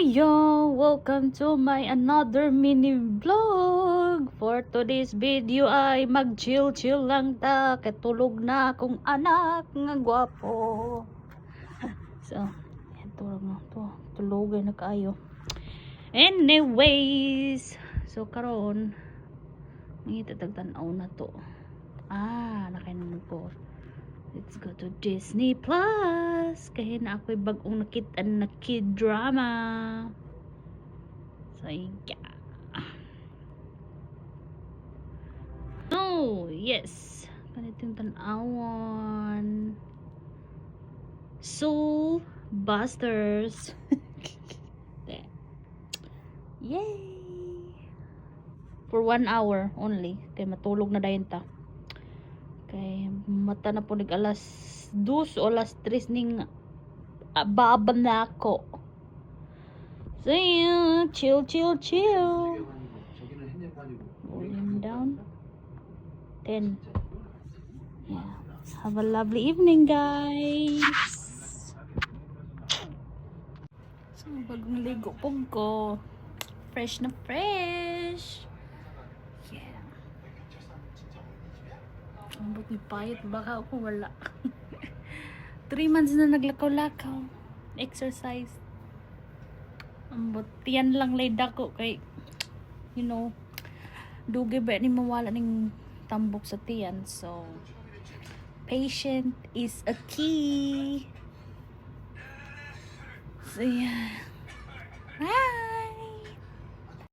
yo! Welcome to my another mini vlog. For today's video ay mag-chill-chill lang ta. Katulog na akong anak nga gwapo. So, yan, tulog na to. Tulogay na kayo. Anyways, so karon nangitatagtanaw na to. Nakainan ko. Let's go to Disney Plus. Kaya na ako'y bagong nakita na kid drama. So, yeah. Oh, yes. Ganito yung tanawan. Soul Busters. Yay! For 1 hour only. Kaya matulog na dayon ta. Kay mata na po nag alas 2 o alas 3 ning baba na ako. So yeah, chill. Volume down. 10. Yeah. Have a lovely evening, guys. So bagong ligo po ko. Fresh na fresh. Yeah. Ambot ni payat, baka ako wala. 3 months na naglakaw-lakaw. Exercise. Ambot, tiyan lang layda ko kay, you know, dugay ba ni mawala ning tambok sa tiyan. So, patient is a key. So, yeah.